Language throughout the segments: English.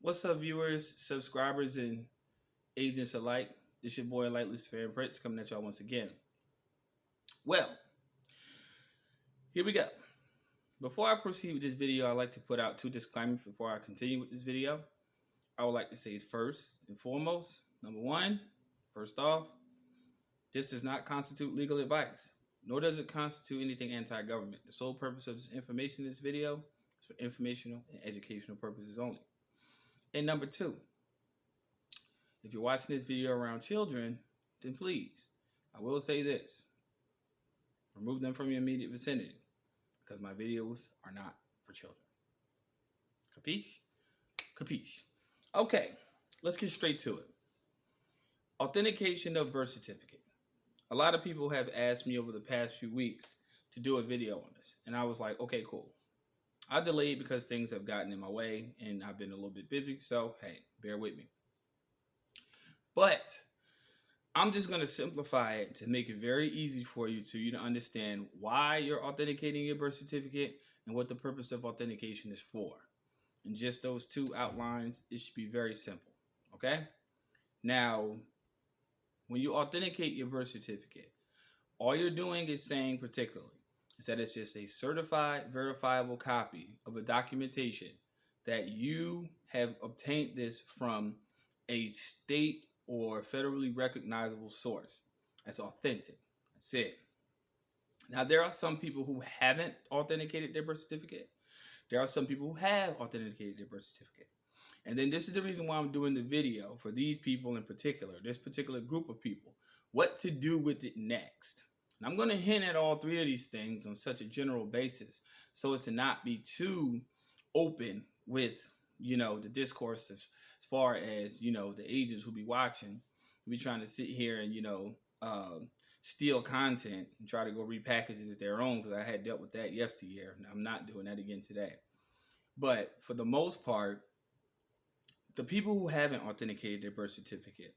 What's up, viewers, subscribers, and agents alike? It's your boy, Luciferian Prince, coming at y'all once again. Well, here we go. Before I proceed with this video, I'd like to put out two disclaimers before I continue with this video. I would like to say first and foremost, number one, first off, this does not constitute legal advice, nor does it constitute anything anti-government. The sole purpose of this information in this video is for informational and educational purposes only. And number two, if you're watching this video around children, then please, I will say this. Remove them from your immediate vicinity because my videos are not for children. Capiche? Capiche. Okay, let's get straight to it. Authentication of birth certificate. A lot of people have asked me over the past few weeks to do a video on this, and I was like, okay, cool. I delayed because things have gotten in my way and I've been a little bit busy, so hey, bear with me. But I'm just going to simplify it to make it very easy for you to understand why you're authenticating your birth certificate and what the purpose of authentication is for. And just those two outlines, it should be very simple. Okay? Now, when you authenticate your birth certificate, all you're doing is saying particularly is that it's just a certified, verifiable copy of a documentation that you have obtained this from a state or federally recognizable source. That's authentic. That's it. Now, there are some people who haven't authenticated their birth certificate. There are some people who have authenticated their birth certificate. And then this is the reason why I'm doing the video for these people in particular, this particular group of people, what to do with it next. And I'm going to hint at all three of these things on such a general basis so as to not be too open with, the discourse as far as, the agents who be watching, who be trying to sit here and, steal content and try to go repackage it as their own, because I had dealt with that yesteryear. And I'm not doing that again today. But for the most part, the people who haven't authenticated their birth certificate,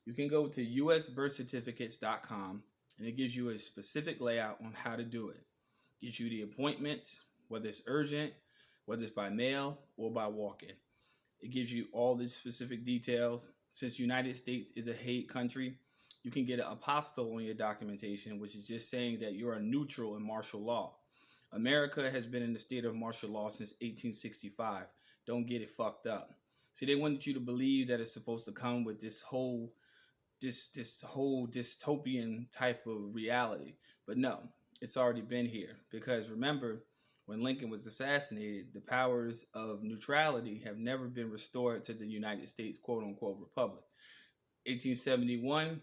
you can go to usbirthcertificates.com and it gives you a specific layout on how to do it. It gives you the appointments, whether it's urgent, whether it's by mail or by walk-in. It gives you all these specific details. Since the United States is a hate country, you can get an apostille on your documentation, which is just saying that you're a neutral in martial law. America has been in the state of martial law since 1865. Don't get it fucked up. See, they wanted you to believe that it's supposed to come with this whole dystopian type of reality. But no, it's already been here. Because remember, when Lincoln was assassinated, the powers of neutrality have never been restored to the United States, quote unquote, republic. 1871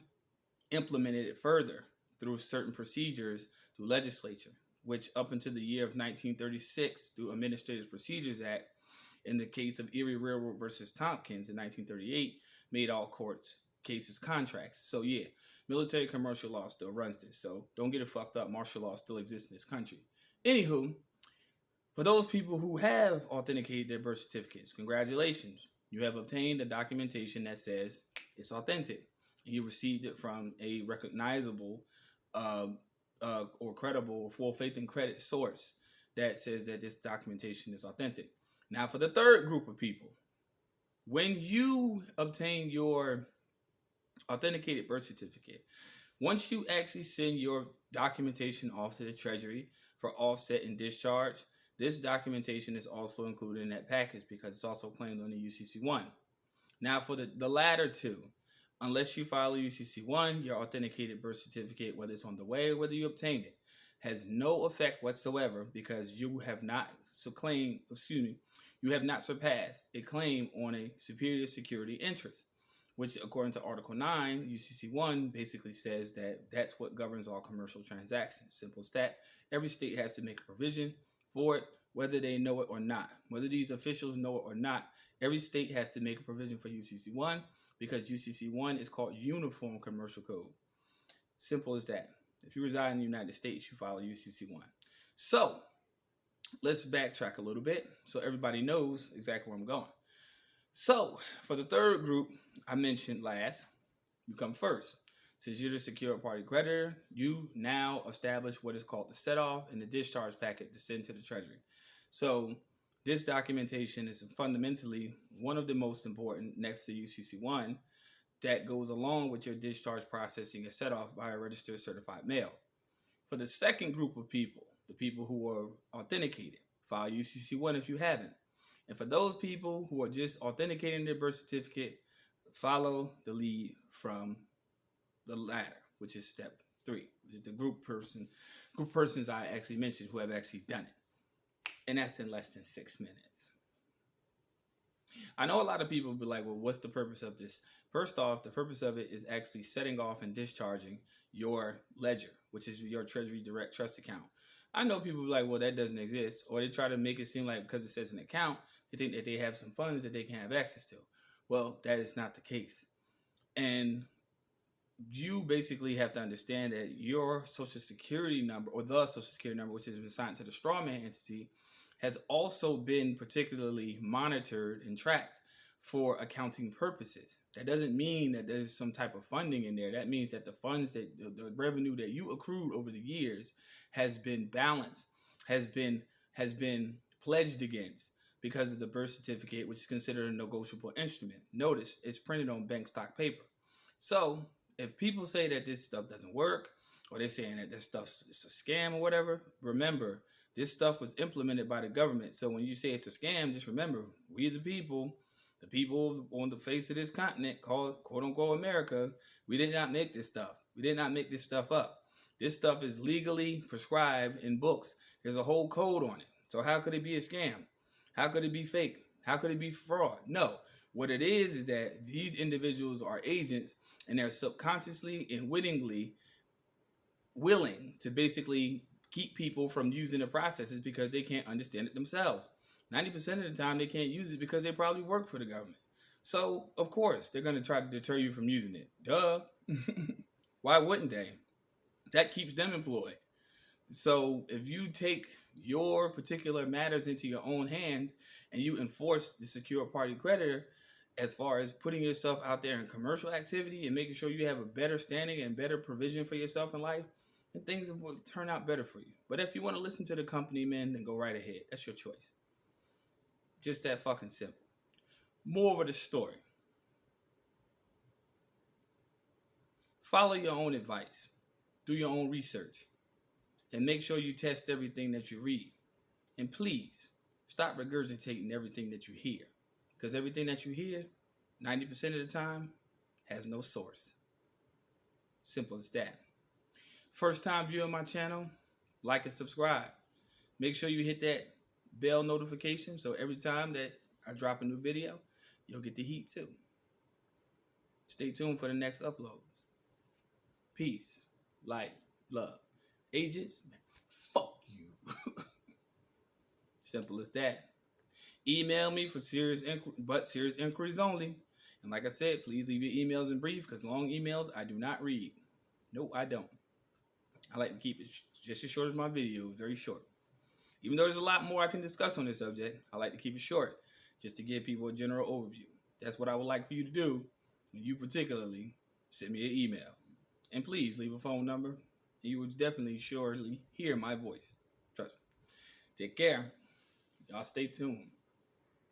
implemented it further through certain procedures through legislature, which up until the year of 1936, through Administrative Procedures Act, in the case of Erie Railroad versus Tompkins in 1938, made all courts cases contracts. So yeah, military commercial law still runs this. So don't get it fucked up. Martial law still exists in this country. Anywho, for those people who have authenticated their birth certificates, congratulations. You have obtained a documentation that says it's authentic. You received it from a recognizable or credible, full faith and credit source that says that this documentation is authentic. Now, for the third group of people, when you obtain your authenticated birth certificate, once you actually send your documentation off to the Treasury for offset and discharge, this documentation is also included in that package because it's also claimed on the UCC-1. Now, for the latter two, unless you file a UCC-1, your authenticated birth certificate, whether it's on the way or whether you obtained it, has no effect whatsoever because you have not you have not surpassed a claim on a superior security interest, which according to Article 9, UCC-1 basically says that that's what governs all commercial transactions. Simple as that. Every state has to make a provision for it, whether they know it or not. Whether these officials know it or not, every state has to make a provision for UCC-1 because UCC-1 is called Uniform Commercial Code. Simple as that. If you reside in the United States, you file a UCC-1. So let's backtrack a little bit so everybody knows exactly where I'm going. So for the third group I mentioned last, you come first. Since you're the secured party creditor, you now establish what is called the set-off and the discharge packet to send to the Treasury. So This documentation is fundamentally one of the most important next to UCC1 that goes along with your discharge processing is set off by a registered certified mail. For the second group of people, the people who are authenticated, file UCC1 if you haven't. And for those people who are just authenticating their birth certificate, follow the lead from the latter, which is step 3, which is the group persons I actually mentioned who have actually done it. And that's in less than 6 minutes. I know a lot of people be like, well, what's the purpose of this? First off, the purpose of it is actually setting off and discharging your ledger, which is your Treasury Direct Trust account. I know people be like, well, that doesn't exist. Or they try to make it seem like because it says an account, they think that they have some funds that they can have access to. Well, that is not the case. And you basically have to understand that your Social Security number, or the Social Security number, which has been assigned to the strawman entity, has also been particularly monitored and tracked for accounting purposes. That doesn't mean that there's some type of funding in there. That means that the funds that the revenue that you accrued over the years has been balanced, has been pledged against because of the birth certificate, which is considered a negotiable instrument. Notice it's printed on bank stock paper. So if people say that this stuff doesn't work, or they're saying that this stuff's a scam or whatever, remember, this stuff was implemented by the government. So when you say it's a scam, just remember, we the people on the face of this continent called quote unquote America, we did not make this stuff. We did not make this stuff up. This stuff is legally prescribed in books. There's a whole code on it. So how could it be a scam? How could it be fake? How could it be fraud? No. What it is that these individuals are agents, and they're subconsciously and wittingly willing to basically keep people from using the processes because they can't understand it themselves. 90% of the time they can't use it because they probably work for the government. So, of course, they're going to try to deter you from using it. Duh. Why wouldn't they? That keeps them employed. So, if you take your particular matters into your own hands and you enforce the secure party creditor as far as putting yourself out there in commercial activity and making sure you have a better standing and better provision for yourself in life, and things will turn out better for you. But if you want to listen to the company, man, then go right ahead. That's your choice. Just that fucking simple. More of the story. Follow your own advice. Do your own research. And make sure you test everything that you read. And please, stop regurgitating everything that you hear. Because everything that you hear, 90% of the time, has no source. Simple as that. First time viewing my channel, like and subscribe. Make sure you hit that bell notification so every time that I drop a new video, you'll get the heat too. Stay tuned for the next uploads. Peace, light, love. Agents, man, fuck you. Simple as that. Email me for serious inquiries only. And like I said, please leave your emails in brief because long emails I do not read. No, I don't. I like to keep it just as short as my video, very short. Even though there's a lot more I can discuss on this subject, I like to keep it short just to give people a general overview. That's what I would like for you to do. And you particularly, send me an email. And please leave a phone number. And you will definitely surely hear my voice. Trust me. Take care. Y'all stay tuned.